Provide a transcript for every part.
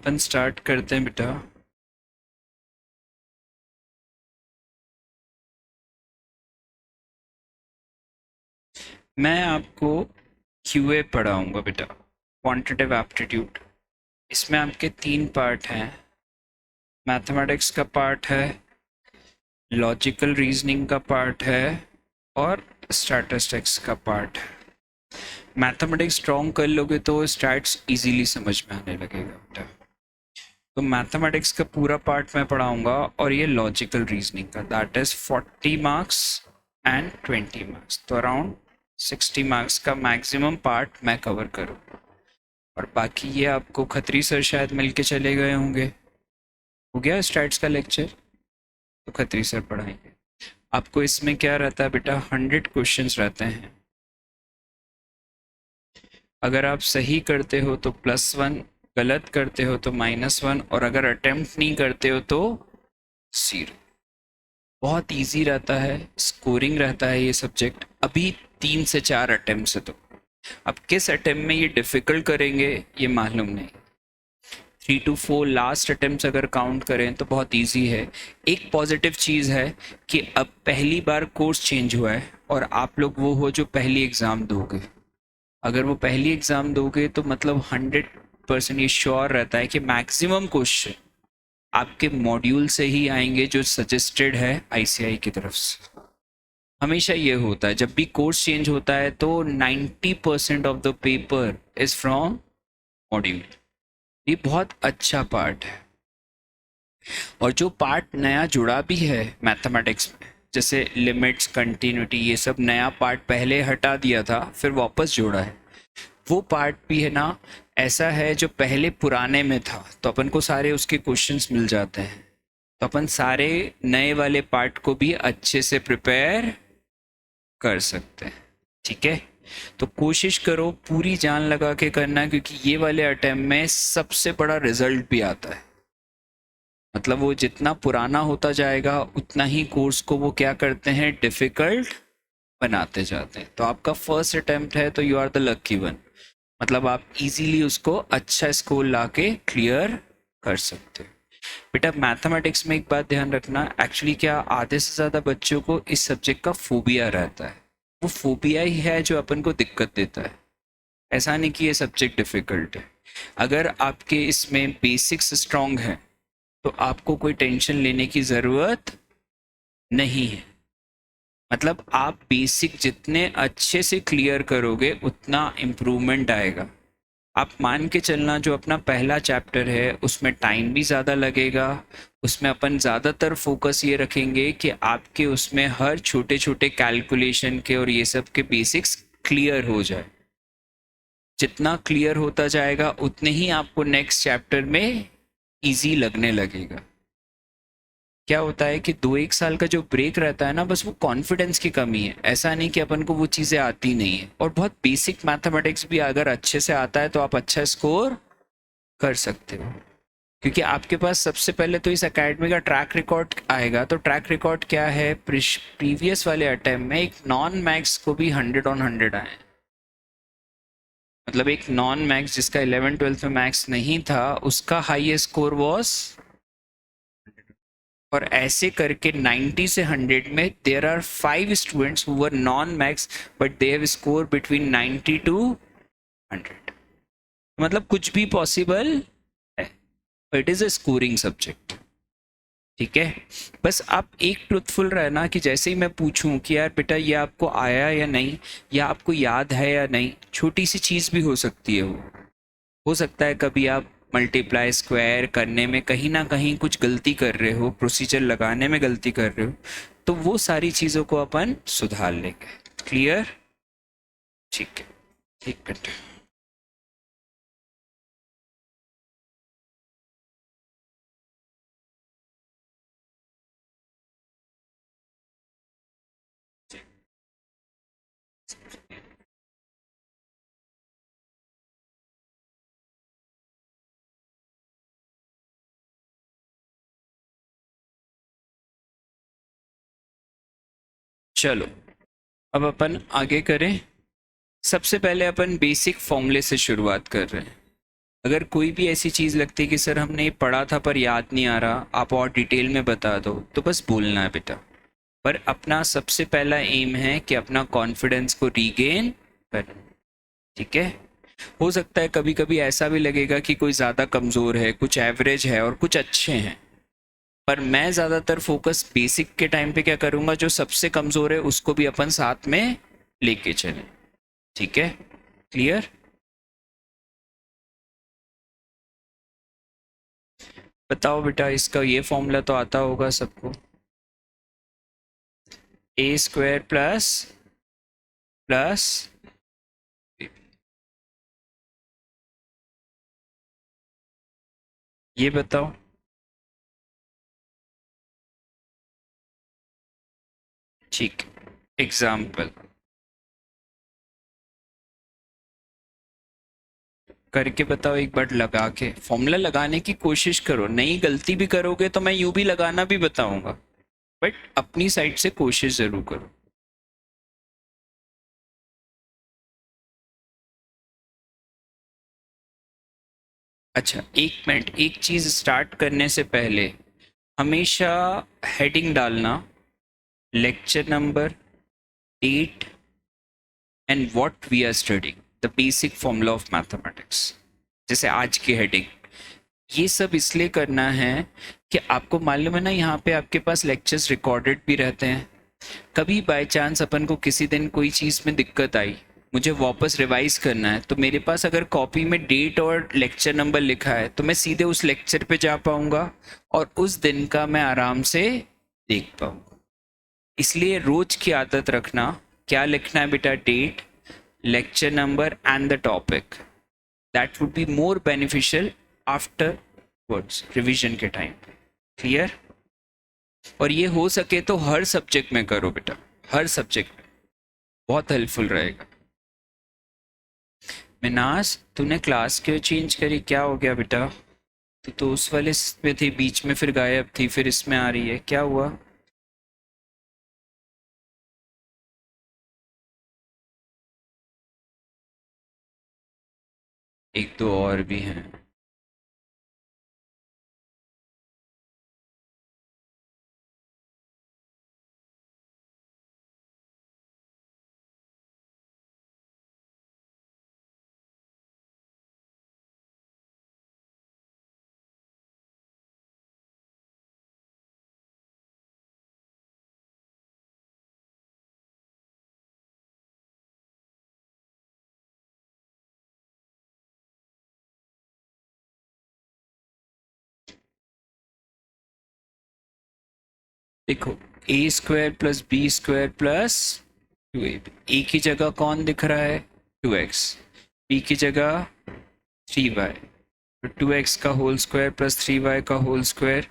अपन start करते हैं बेटा। मैं आपको क्यूए पढ़ाऊंगा बेटा, क्वांटिटेटिव एप्टीट्यूड। इसमें आपके 3 पार्ट हैं। मैथमेटिक्स का पार्ट है, लॉजिकल रीजनिंग का पार्ट है और स्टैटिस्टिक्स का पार्ट है। मैथमेटिक्स स्ट्रॉन्ग कर लोगे तो स्टैट्स इजीली समझ में आने लगेगा बेटा। तो मैथमेटिक्स का पूरा पार्ट मैं पढ़ाऊंगा और ये लॉजिकल रीजनिंग का, that is 40 marks and 20 marks, तो अराउंड 60 मार्क्स का मैक्सिमम पार्ट मैं कवर करूँगा। और बाकी ये आपको खत्री सर शायद मिलके चले गए होंगे। हो गया स्टैट्स का लेक्चर, तो खत्री सर पढ़ाएंगे आपको। इसमें क्या रहता है बेटा, 100 क्वेश्चंस रहते हैं। अगर आप सही करते हो तो +1, गलत करते हो तो -1, और अगर अटेम्प्ट नहीं करते हो तो 0। बहुत इजी रहता है, स्कोरिंग रहता है ये सब्जेक्ट। अभी 3 से 4 अटेम्प्ट है, तो अब किस अटेम्प्ट में ये डिफिकल्ट करेंगे ये मालूम नहीं। 3 to 4 लास्ट अटेम्प्ट अगर काउंट करें तो बहुत इजी है। एक पॉजिटिव चीज़ है कि अब पहली बार कोर्स चेंज हुआ है और आप लोग वो हो जो पहली एग्ज़ाम दोगे। अगर वो पहली एग्ज़ाम दोगे तो मतलब 100% ये श्योर रहता है कि मैक्सिमम क्वेश्चन आपके मॉड्यूल से ही आएंगे जो सजेस्टेड है आईसीआई की तरफ से। हमेशा ये होता है जब भी कोर्स चेंज होता है तो 90% of the paper is from module. ये बहुत अच्छा पार्ट है। और जो पार्ट नया जुड़ा भी है मैथमेटिक्स में, जैसे लिमिट्स, कंटिन्यूटी, ये सब नया पार्ट पहले हटा दिया था फिर वापस जोड़ा है, वो पार्ट भी है ना ऐसा है जो पहले पुराने में था, तो अपन को सारे उसके क्वेश्चंस मिल जाते हैं। तो अपन सारे नए वाले पार्ट को भी अच्छे से प्रिपेयर कर सकते हैं। ठीक है, तो कोशिश करो पूरी जान लगा के करना, क्योंकि ये वाले अटेम्प्ट में सबसे बड़ा रिजल्ट भी आता है। मतलब वो जितना पुराना होता जाएगा उतना ही कोर्स को वो क्या करते हैं, डिफिकल्ट बनाते जाते हैं। तो आपका फर्स्ट अटेम्प्ट है तो you are the lucky one, मतलब आप इजीली उसको अच्छा स्कोर लाके क्लियर कर सकते हो। बेटा मैथमेटिक्स में एक बात ध्यान रखना, एक्चुअली क्या आधे से ज़्यादा बच्चों को इस सब्जेक्ट का फोबिया रहता है। वो फोबिया ही है जो अपन को दिक्कत देता है, ऐसा नहीं कि ये सब्जेक्ट डिफिकल्ट है। अगर आपके इसमें बेसिक्स स्ट्रांग हैं तो आपको कोई टेंशन लेने की ज़रूरत नहीं है। मतलब आप बेसिक जितने अच्छे से क्लियर करोगे उतना इम्प्रूवमेंट आएगा। आप मान के चलना जो अपना पहला चैप्टर है उसमें टाइम भी ज़्यादा लगेगा, उसमें अपन ज़्यादातर फोकस ये रखेंगे कि आपके उसमें हर छोटे छोटे कैलकुलेशन के और ये सब के बेसिक्स क्लियर हो जाए। जितना क्लियर होता जाएगा उतने ही आपको नेक्स्ट चैप्टर में इजी लगने लगेगा। क्या होता है कि 2-1 साल का जो ब्रेक रहता है ना, बस वो कॉन्फिडेंस की कमी है, ऐसा नहीं कि अपन को वो चीज़ें आती नहीं है। और बहुत बेसिक मैथमेटिक्स भी अगर अच्छे से आता है तो आप अच्छा स्कोर कर सकते हो, क्योंकि आपके पास सबसे पहले तो इस एकेडमी का ट्रैक रिकॉर्ड आएगा। तो ट्रैक रिकॉर्ड क्या है, प्रीवियस वाले अटेम्प्ट में एक नॉन मैक्स को भी 100/100 आए। मतलब एक नॉन मैक्स जिसका 11th-12th में मैक्स नहीं था उसका हाईएस्ट स्कोर वॉज, और ऐसे करके 90 से 100 में there are 5 students who were non max but they have score between 90 to 100। मतलब कुछ भी पॉसिबल है, it is a scoring subject. ठीक है, बस आप एक ट्रुथफुल रहना कि जैसे ही मैं पूछूं कि यार बेटा ये आपको आया या नहीं, या आपको याद है या नहीं, छोटी सी चीज़ भी हो सकती है। वो हो सकता है कभी आप मल्टीप्लाई स्क्वायर करने में कहीं ना कहीं कुछ गलती कर रहे हो, प्रोसीजर लगाने में गलती कर रहे हो, तो वो सारी चीज़ों को अपन सुधार लेंगे। क्लियर? ठीक है, एक मिनट। चलो अब अपन आगे करें। सबसे पहले अपन बेसिक फॉर्मूले से शुरुआत कर रहे हैं। अगर कोई भी ऐसी चीज़ लगती है कि सर हमने ये पढ़ा था पर याद नहीं आ रहा, आप और डिटेल में बता दो, तो बस बोलना है बेटा। पर अपना सबसे पहला एम है कि अपना कॉन्फिडेंस को रीगेन करना। ठीक है। हो सकता है कभी कभी ऐसा भी लगेगा कि कोई ज़्यादा कमज़ोर है, कुछ एवरेज है और कुछ अच्छे हैं, पर मैं ज़्यादातर फोकस बेसिक के टाइम पे क्या करूँगा, जो सबसे कमज़ोर है उसको भी अपन साथ में लेके चलें। ठीक है, क्लियर। बताओ बेटा, इसका ये फॉर्मूला तो आता होगा सबको, ए स्क्वायर प्लस प्लस, ये बताओ। ठीक, एग्जाम्पल करके बताओ एक बार, लगा के फॉर्मूला लगाने की कोशिश करो, नई गलती भी करोगे तो मैं यूं भी लगाना भी बताऊंगा, बट अपनी साइड से कोशिश जरूर करो। अच्छा, एक मिनट, एक चीज स्टार्ट करने से पहले हमेशा हेडिंग डालना, lecture number, date and what we are studying, the basic formula of mathematics. जैसे आज की हेडिंग, ये सब इसलिए करना है कि आपको मालूम है ना, यहाँ पे आपके पास लेक्चर्स रिकॉर्डेड भी रहते हैं। कभी बाय चांस अपन को किसी दिन कोई चीज़ में दिक्कत आई, मुझे वापस रिवाइज करना है, तो मेरे पास अगर कॉपी में डेट और लेक्चर नंबर लिखा है तो मैं सीधे उस लेक्चर पे जा पाऊंगा और उस दिन का मैं आराम से देख पाऊंगा। इसलिए रोज की आदत रखना, क्या लिखना है बेटा, date, lecture number and the topic. That would be more beneficial afterwards revision के टाइम। क्लियर। और ये हो सके तो हर सब्जेक्ट में करो बेटा, हर सब्जेक्ट में, बहुत हेल्पफुल रहेगा। मिनास, तूने क्लास क्यों चेंज करी, क्या हो गया बेटा? तू तो उस वाले में थी, बीच में फिर गायब थी, फिर इसमें आ रही है, क्या हुआ? एक दो और भी हैं। देखो, a square plus b square plus 2ab, a की जगह कौन दिख रहा है, 2x, बी की जगह 3y, तो 2x का होल स्क्वायर प्लस 3y का whole square,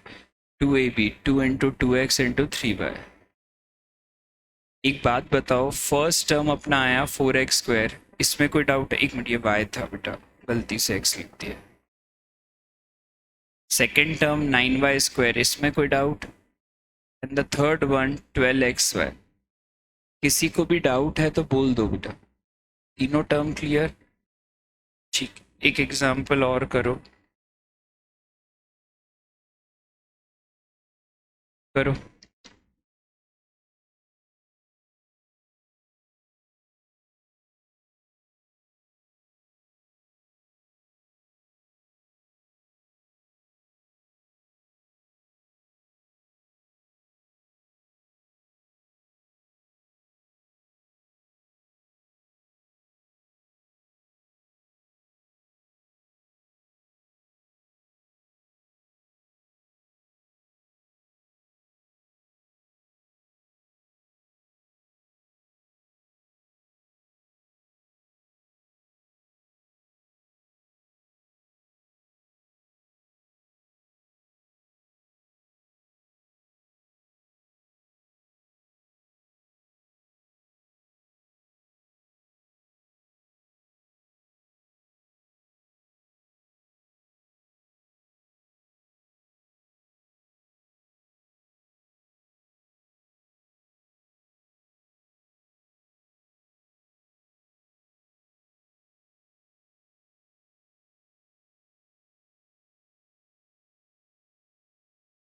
2ab, 2 into 2x into 3y। एक बात बताओ, फर्स्ट टर्म अपना आया 4x स्क्वायर, इसमें कोई डाउट है? एक मिनट, ये y था बेटा, गलती से x लिख दिया। सेकेंड टर्म 9y स्क्वायर, इसमें कोई doubt? And the third one 12xy। किसी को भी डाउट है तो बोल दो बेटा। तीनों टर्म क्लियर? ठीक, एक एग्जांपल और करो, करो।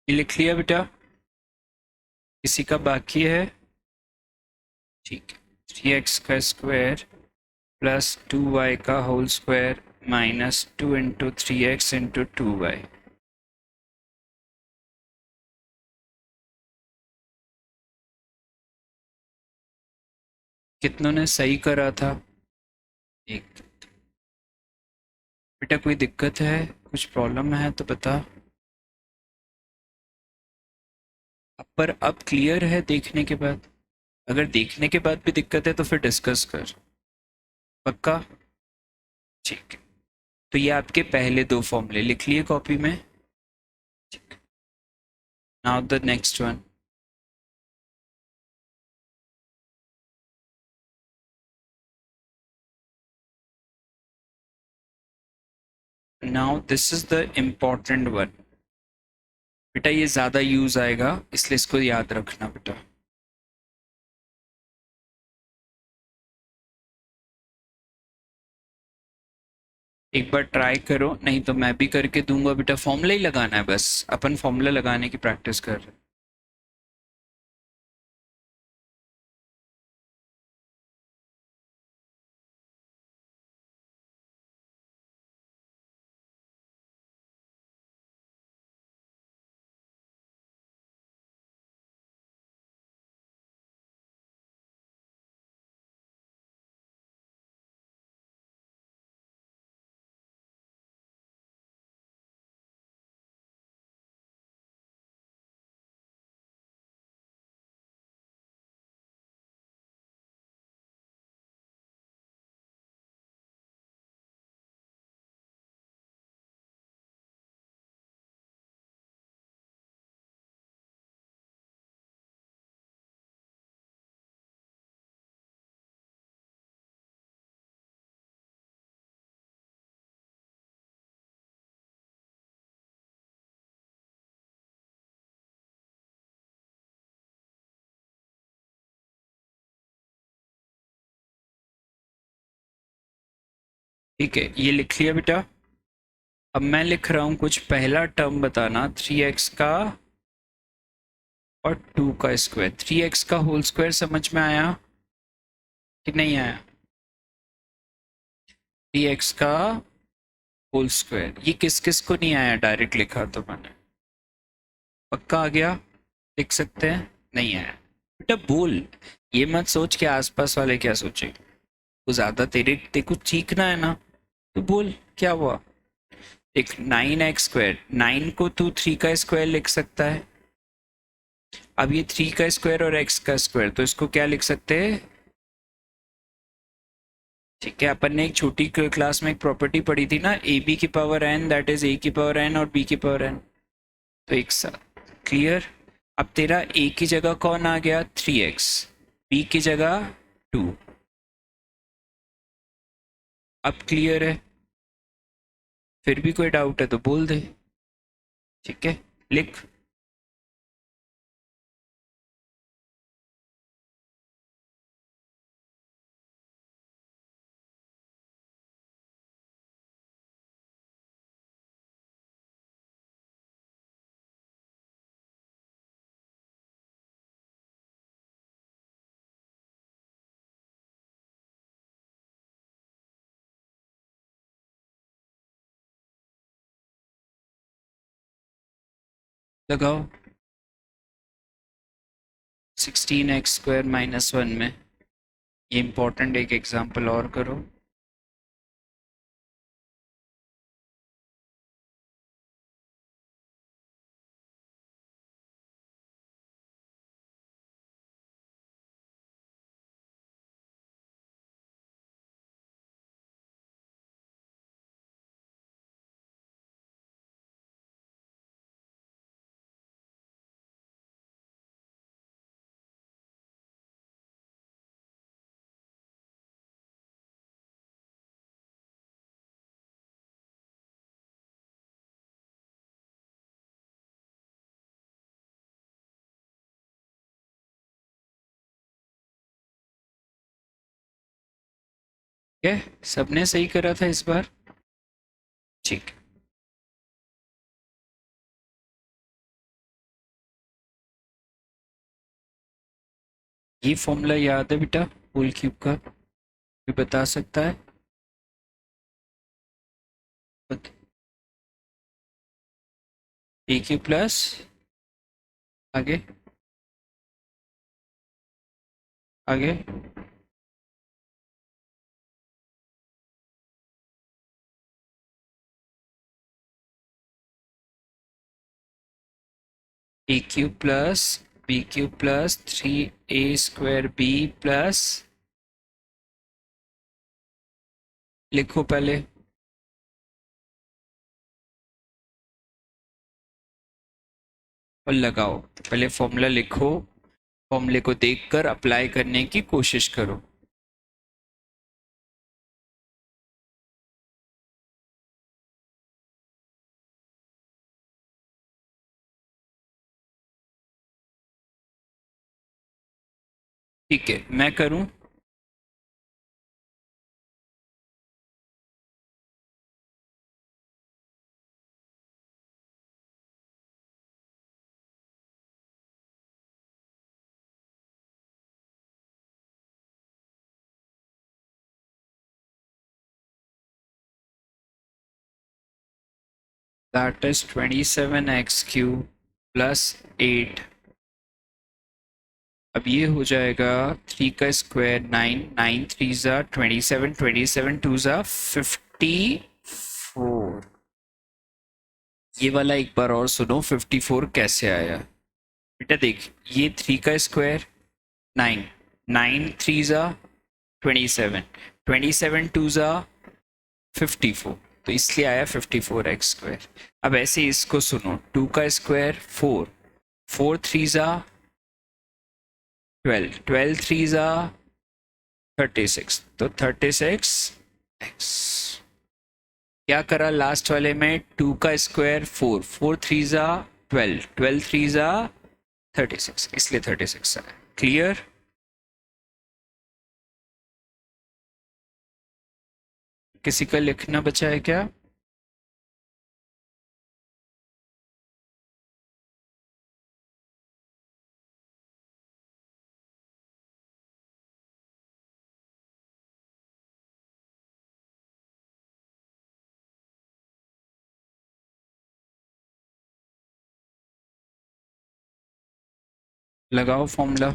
ये लिख लिया बेटा? किसी का बाकी है? ठीक है। 3x का स्क्वायर प्लस 2y का whole square minus 2 into 3x into 2y। कितनों ने सही करा था? एक। बेटा कोई दिक्कत है, कुछ प्रॉब्लम है तो बता। पर अब क्लियर है देखने के बाद? अगर देखने के बाद भी दिक्कत है तो फिर डिस्कस कर। पक्का? ठीक है। तो ये आपके पहले दो फॉर्मूले लिख लिए कॉपी में। Now the next one. Now this is the important one. बेटा ये ज़्यादा यूज आएगा इसलिए इसको याद रखना बेटा। एक बार ट्राई करो, नहीं तो मैं भी करके दूंगा बेटा। फॉर्मूला ही लगाना है बस, अपन फॉर्मूला लगाने की प्रैक्टिस कर रहे हैं। ठीक है, ये लिख लिया बेटा। अब मैं लिख रहा हूँ कुछ, पहला टर्म बताना 3x का और 2 का स्क्वायर। 3x का होल स्क्वायर समझ में आया कि नहीं आया? 3x का होल स्क्वायर, ये किस किस को नहीं आया? डायरेक्ट लिखा तो मैंने। पक्का आ गया? लिख सकते हैं? नहीं आया? बेटा बोल, ये मत सोच के आसपास वाले क्या सोचे। वो ज्यादा तेरे तेरे को सीखना है ना, तो बोल क्या हुआ। एक 9x स्क्वायर, 9 को तू 3 का स्क्वायर लिख सकता है। अब ये 3 का स्क्वायर और x का स्क्वायर, तो इसको क्या लिख सकते हैं? ठीक है, अपन ने एक छोटी क्लास में एक प्रॉपर्टी पढ़ी थी ना, ए बी की power N, that is A की पावर एन और बी की पावर एन। तो एक साथ क्लियर। अब तेरा ए की जगह कौन आ गया? 3x। बी की जगह 2। अब क्लियर है? फिर भी कोई डाउट है तो बोल दे। ठीक है, लिख। लगाओ। 16x स्क्वायर माइनस 1 में ये इंपॉर्टेंट एक एग्जांपल और करो। क्या सबने सही करा था इस बार? ठीक। ये फॉर्मूला याद है बेटा होल क्यूब का? कोई बता सकता है? ए क्यूब प्लस आगे आगे a cube plus b cube plus 3a² b plus, लिखो पहले। और लगाओ, पहले फॉर्मूला लिखो, फॉर्मूले को देखकर अप्लाई करने की कोशिश करो। ठीक है, मैं करूं? That is 27x³ plus 8। अब ये हो जाएगा 3 का स्क्वायर 9, 9 3 ज़ा 27, 27 2 ज़ा 54। ये वाला एक बार और सुनो, 54 कैसे आया बेटा? देख, ये 3 का स्क्वायर 9, 9 3 ज़ा 27, 27 2 ज़ा 54, तो इसलिए आया 54x²। अब ऐसे इसको सुनो, 2 का स्क्वायर 4, 4 3 ज़ा 12, 12 3 ज़ा 36, तो 36x। क्या करा लास्ट वाले में? 2 का स्क्वायर 4, 4 3 ज़ा 12, 12 3 ज़ा 36, इसलिए 36 आया। क्लियर? किसी का लिखना बचा है क्या? लगाओ फॉर्मूला।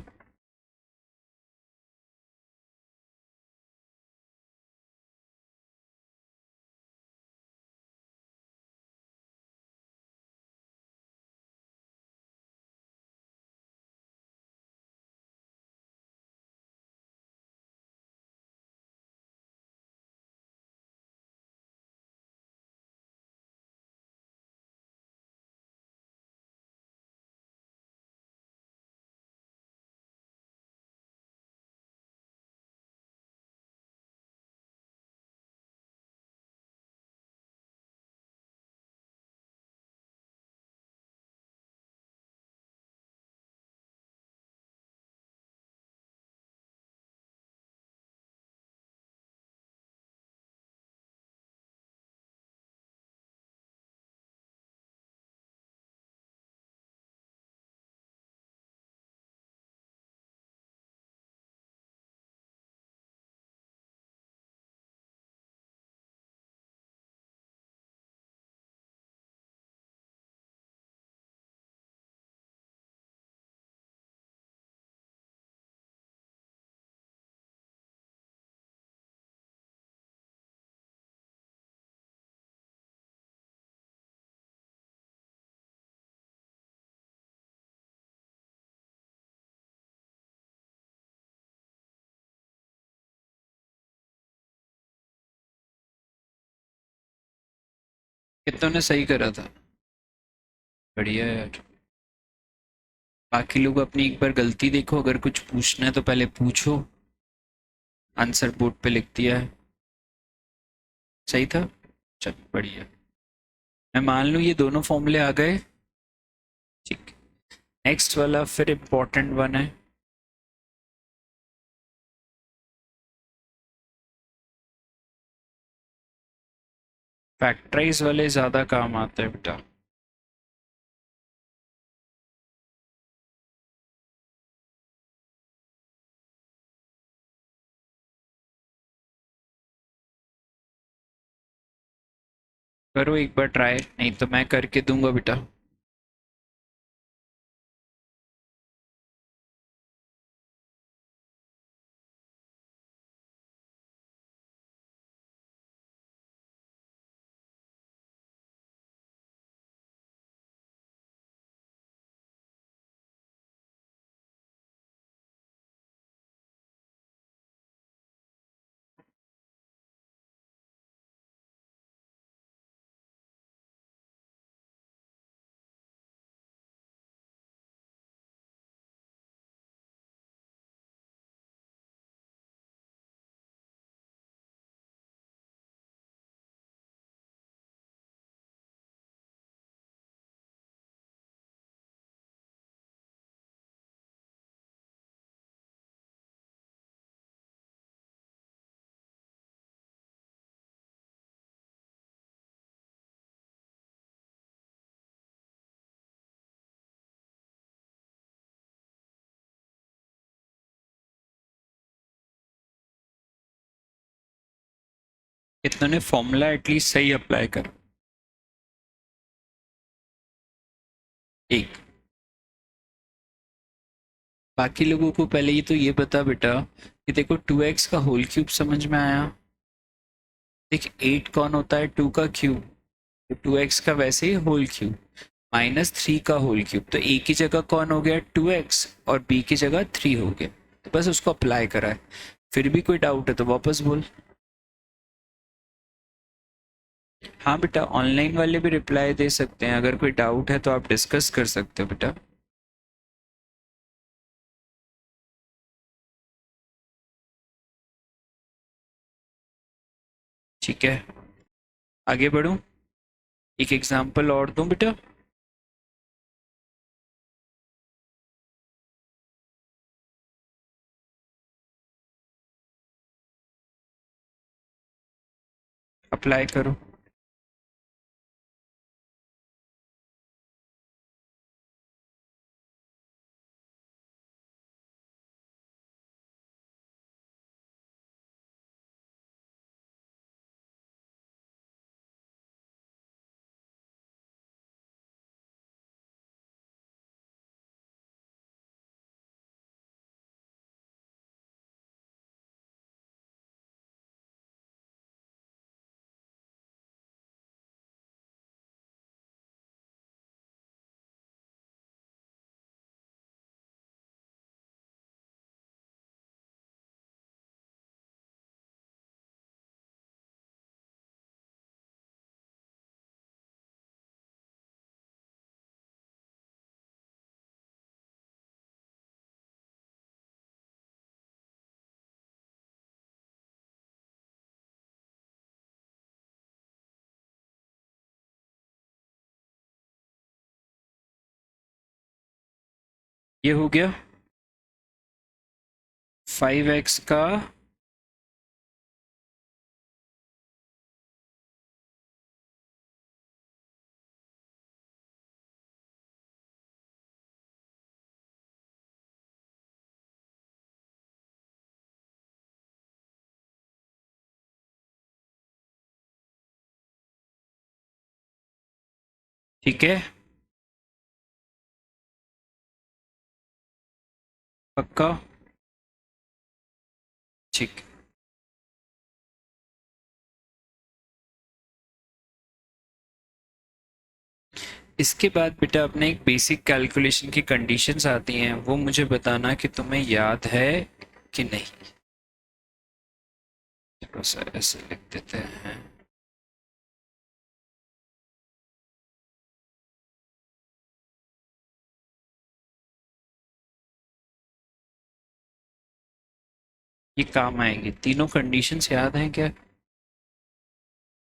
कितनों ने सही करा था? बढ़िया यार। बाकी लोग अपनी एक बार गलती देखो, अगर कुछ पूछना है तो पहले पूछो। आंसर बोर्ड पे लिख दिया है। सही था? चल बढ़िया। मैं मान लूँ ये दोनों फॉर्मूले आ गए। ठीक, नेक्स्ट वाला फिर इम्पोर्टेंट वन है। फैक्टराइज वाले ज़्यादा काम आते हैं बेटा। करो एक बार ट्राई, नहीं तो मैं करके दूंगा बेटा। इतने ने फॉर्मूला एटलीस्ट सही अप्लाई कर। एक, बाकी लोगों को पहले ये तो ये बता बेटा कि देखो 2x का होल क्यूब समझ में आया। देख 8 कौन होता है 2 का क्यूब, तो 2x का वैसे ही होल क्यूब, -3 का होल क्यूब, तो a की जगह कौन हो गया 2x और b की जगह 3 हो गया। तो बस उसको अप्लाई करा है। फिर भी कोई डाउट है तो वापस बोल। हाँ बेटा, ऑनलाइन वाले भी रिप्लाई दे सकते हैं, अगर कोई डाउट है तो आप डिस्कस कर सकते हो बेटा। ठीक है, आगे बढ़ूं, एक एग्जांपल और दूं बेटा। अप्लाई करो। ये हो गया 5x का, ठीक है, पक्का, ठीक। इसके बाद बेटा अपने एक बेसिक कैलकुलेशन की कंडीशंस आती हैं, वो मुझे बताना कि तुम्हें याद है कि नहीं। थोड़ा सा ऐसे लिख देते हैं। ये काम आएंगे, तीनों कंडीशंस याद हैं क्या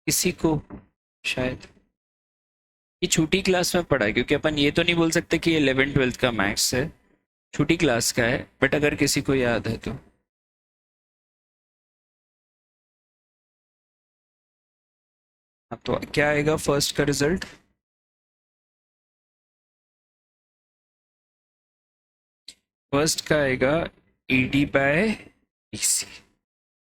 किसी को? शायद ये छोटी क्लास में पढ़ा है, क्योंकि अपन ये तो नहीं बोल सकते कि 11th 12th का मैथ्स है, छोटी क्लास का है, बट अगर किसी को याद है तो। हाँ, तो क्या आएगा फर्स्ट का रिजल्ट? फर्स्ट का आएगा AD/BC।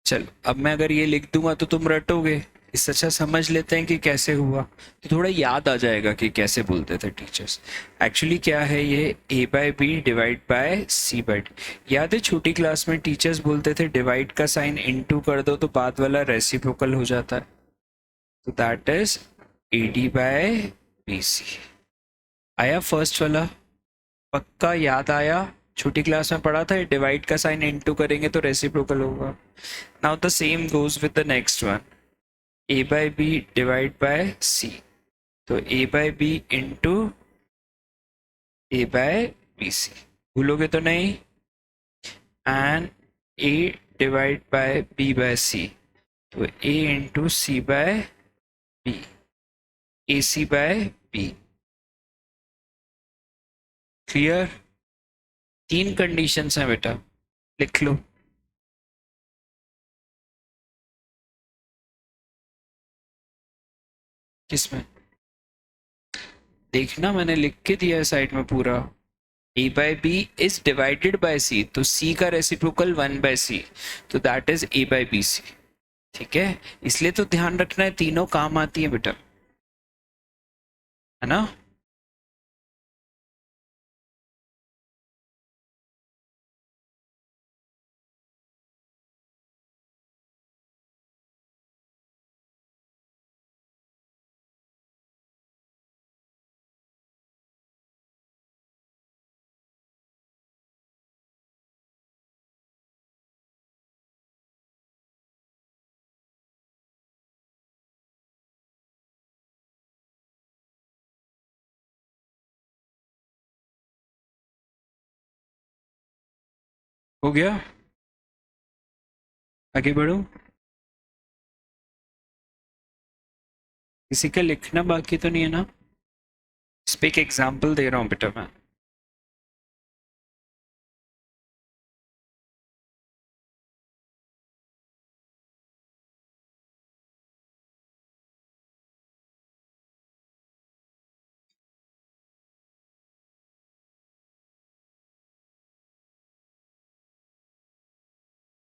चलो अब मैं अगर ये लिख दूंगा तो तुम रटोगे, इससे अच्छा समझ लेते हैं कि कैसे हुआ, तो थोड़ा याद आ जाएगा कि कैसे बोलते थे टीचर्स। एक्चुअली क्या है ये, a by B divide by C by D. याद है छोटी क्लास में टीचर्स बोलते थे डिवाइड का साइन इनटू कर दो तो बाद वाला रेसिप्रोकल हो जाता है, तो that is A D by B C. आया फर्स्ट वाला, पक्का याद आया, छोटी क्लास में पढ़ा था डिवाइड का साइन इनटू करेंगे तो रेसिप्रोकल होगा। Now the same goes with the next one, a by B divide by c, तो a by b into a by B c, भूलोगे तो नहीं। And a divide by b by c, तो a into c by b, a c by b। Clear? तीन कंडीशंस हैं बेटा, लिख लो। किसमें? देखना मैंने लिख के दिया है साइड में पूरा। a by B is divided by c, तो c का रेसिप्रोकल 1 बाय c, तो that is a by B C. ठीक है, इसलिए तो ध्यान रखना है, तीनों काम आती है बेटा, है ना। हो गया, आगे बढ़ो। किसी का लिखना बाकी तो नहीं है ना? इस पे एक एग्जाम्पल दे रहा हूँ बेटा मैं।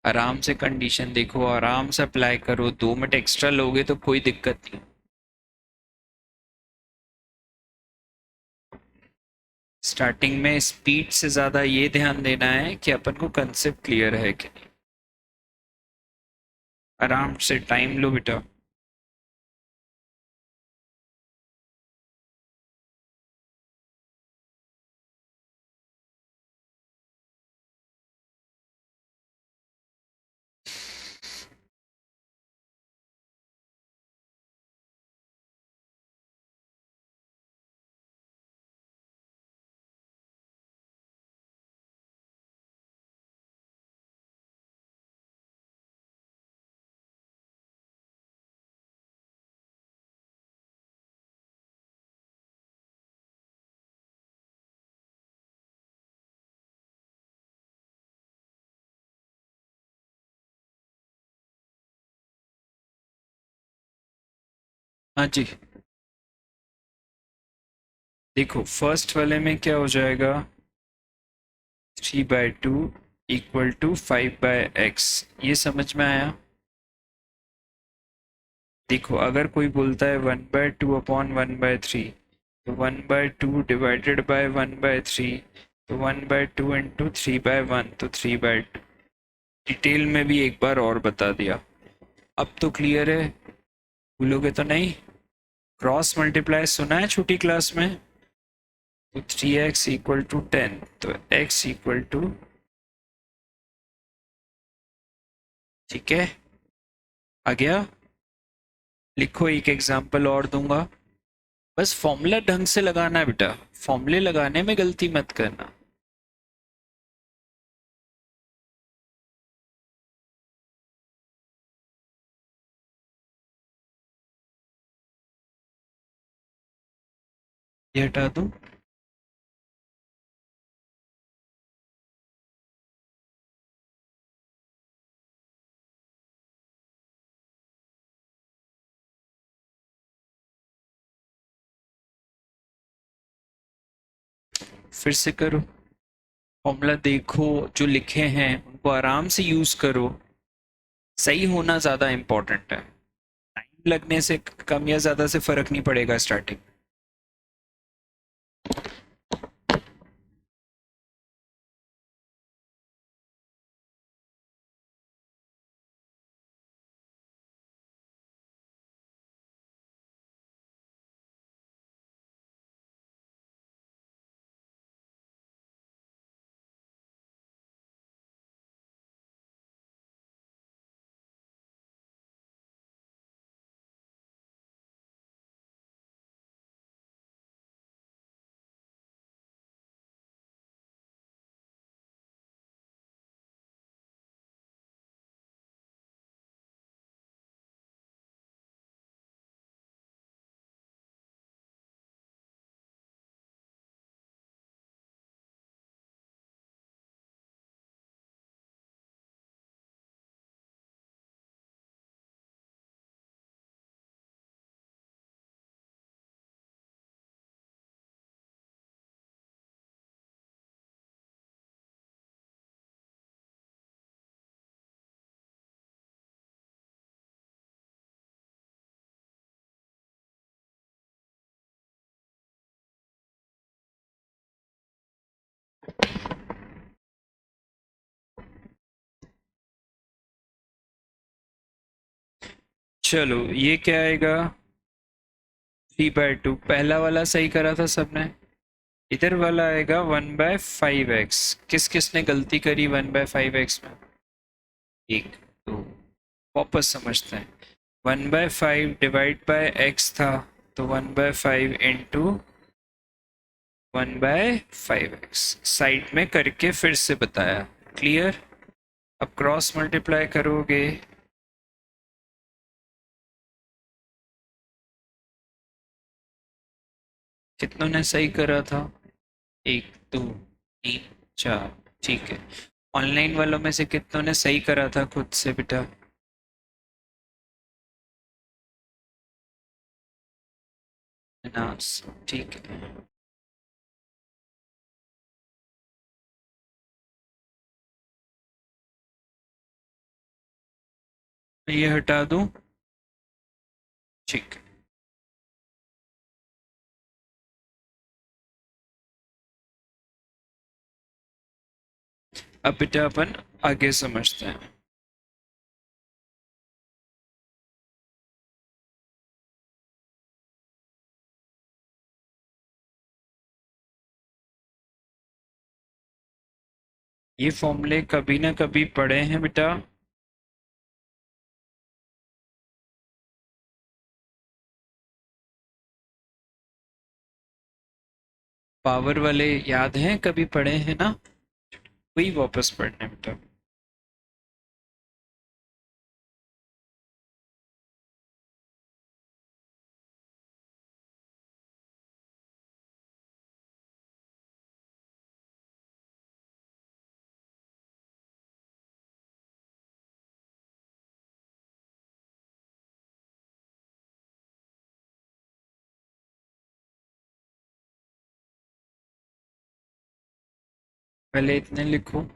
आराम से कंडीशन देखो, आराम से अप्लाई करो, 2 मिनट एक्स्ट्रा लोगे तो कोई दिक्कत नहीं। स्टार्टिंग में स्पीड से ज्यादा ये ध्यान देना है कि अपन को कंसेप्ट क्लियर है कि नहीं। आराम से टाइम लो बेटा। हाँ जी, देखो फर्स्ट वाले में क्या हो जाएगा, 3/2 इक्वल टू 5/x, ये समझ में आया। देखो अगर कोई बोलता है 1/2 अपॉन 1/3, तो 1/2 डिवाइडेड बाय 1/3, तो 1/2 इंटू 3/1, तो 3/2। डिटेल में भी एक बार और बता दिया, अब तो क्लियर है, भूलोगे तो नहीं। क्रॉस मल्टीप्लाई सुना है छोटी क्लास में, तो 3x इक्वल टू 10, तो x इक्वल टू, ठीक है, आ गया। लिखो, एक एग्जांपल और दूंगा, बस फॉर्मूला ढंग से लगाना है बेटा, फॉर्मूले लगाने में गलती मत करना। ये हटा दूं, फिर से करो, फॉर्मूला देखो, जो लिखे हैं उनको आराम से यूज करो, सही होना ज्यादा इंपॉर्टेंट है। टाइम लगने से कम या ज़्यादा से फ़र्क नहीं पड़ेगा स्टार्टिंग। चलो ये क्या आएगा, 3/2। पहला वाला सही करा था सबने। इधर वाला आएगा 1/5x। किस किसने गलती करी 1/5x में? एक, दो। वापस समझते हैं। 1/5 डिवाइड बाय एक्स था, तो 1/5 इंटू 1/5x साइड में करके फिर से बताया। क्लियर? अब क्रॉस मल्टीप्लाई करोगे, कितनों ने सही करा था? एक, दो, तीन, चार। ठीक है। ऑनलाइन वालों में से कितनों ने सही करा था खुद से बेटा? नास, ठीक है। मैं ये हटा दूं? ठीक है। अब बेटा अपन आगे समझते हैं। ये फॉर्मूले कभी ना कभी पढ़े हैं बेटा। पावर वाले याद हैं, कभी पढ़े हैं ना? वही वापस पढ़ने बेटा। पहले इतने लिखो।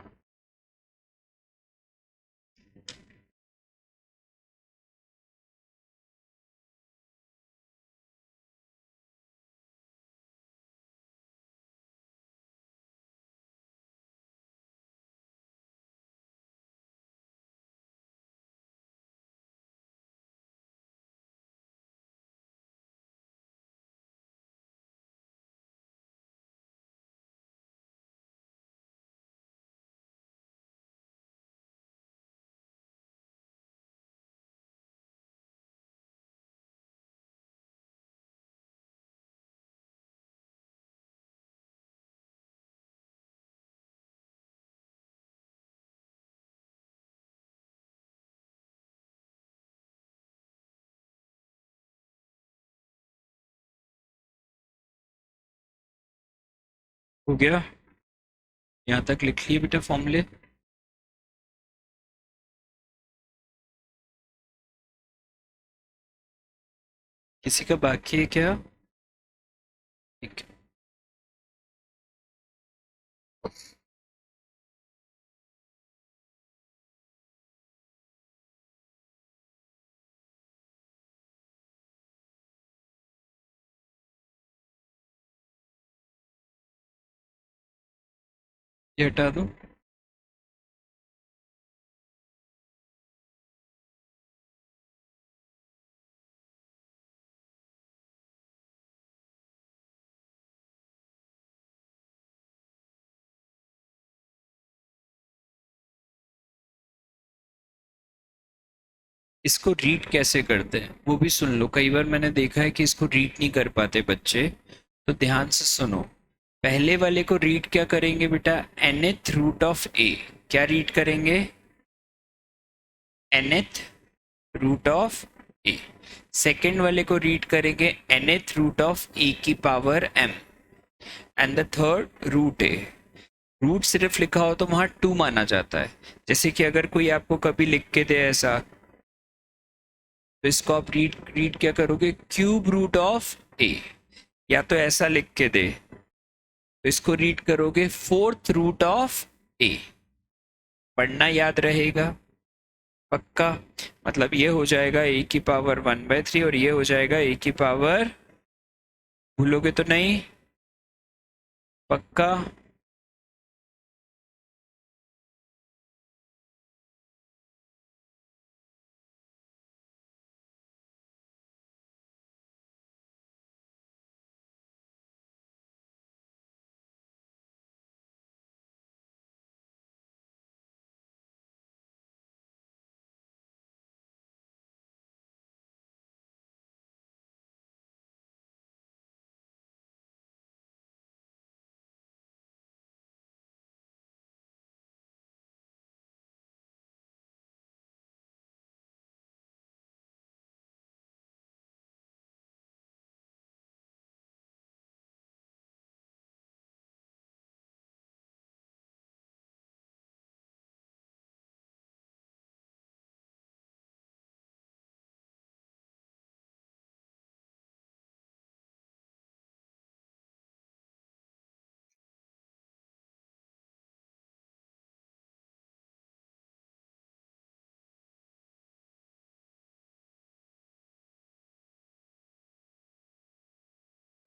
हो गया? यहाँ तक लिख लिए बेटा फॉर्मूले? किसी का बाकी है क्या? ठीक है। ये हटा दो। इसको रीड कैसे करते हैं वो भी सुन लो, कई बार मैंने देखा है कि इसको रीड नहीं कर पाते बच्चे, तो ध्यान से सुनो। पहले वाले को रीड क्या करेंगे बेटा, nth रूट ऑफ a। क्या रीड करेंगे, nth root of a। Second वाले को रीड करेंगे nth रूट ऑफ a की power m। And the third root a। Root सिर्फ लिखा हो तो वहां 2 माना जाता है। जैसे कि अगर कोई आपको कभी लिख के दे ऐसा, तो इसको आप रीड रीड क्या करोगे, क्यूब रूट ऑफ ए। या तो ऐसा लिख के दे तो इसको रीड करोगे फोर्थ रूट ऑफ ए। पढ़ना याद रहेगा पक्का। मतलब ये हो जाएगा ए की पावर 1/3 और ये हो जाएगा ए की पावर, भूलोगे तो नहीं, पक्का।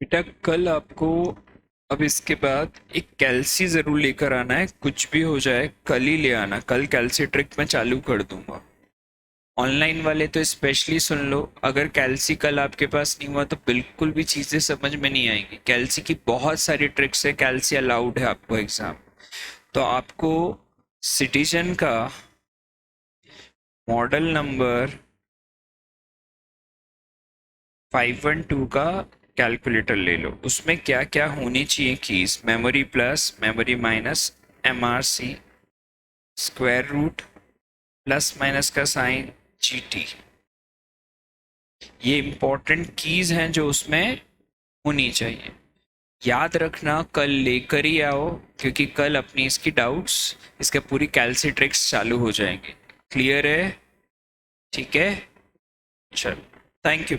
बेटा कल आपको, अब इसके बाद एक कैल्सी जरूर लेकर आना है, कुछ भी हो जाए कल ही ले आना। कल कैल्सी ट्रिक मैं चालू कर दूंगा। ऑनलाइन वाले तो स्पेशली सुन लो, अगर कैल्सी कल आपके पास नहीं हुआ तो बिल्कुल भी चीज़ें समझ में नहीं आएंगी। कैल्सी की बहुत सारी ट्रिक्स है, कैल्सी अलाउड है आपको एग्जाम। तो आपको सिटीजन का मॉडल नंबर 512 का कैलकुलेटर ले लो। उसमें क्या क्या होनी चाहिए keys, memory plus, memory minus, MRC, square root, plus minus का साइन, GT। ये इंपॉर्टेंट कीज हैं जो उसमें होनी चाहिए। याद रखना कल लेकर ही आओ, क्योंकि कल अपनी इसकी डाउट्स, इसके पूरी कैल्सी ट्रिक्स चालू हो जाएंगे। क्लियर है? ठीक है, चलो, थैंक यू।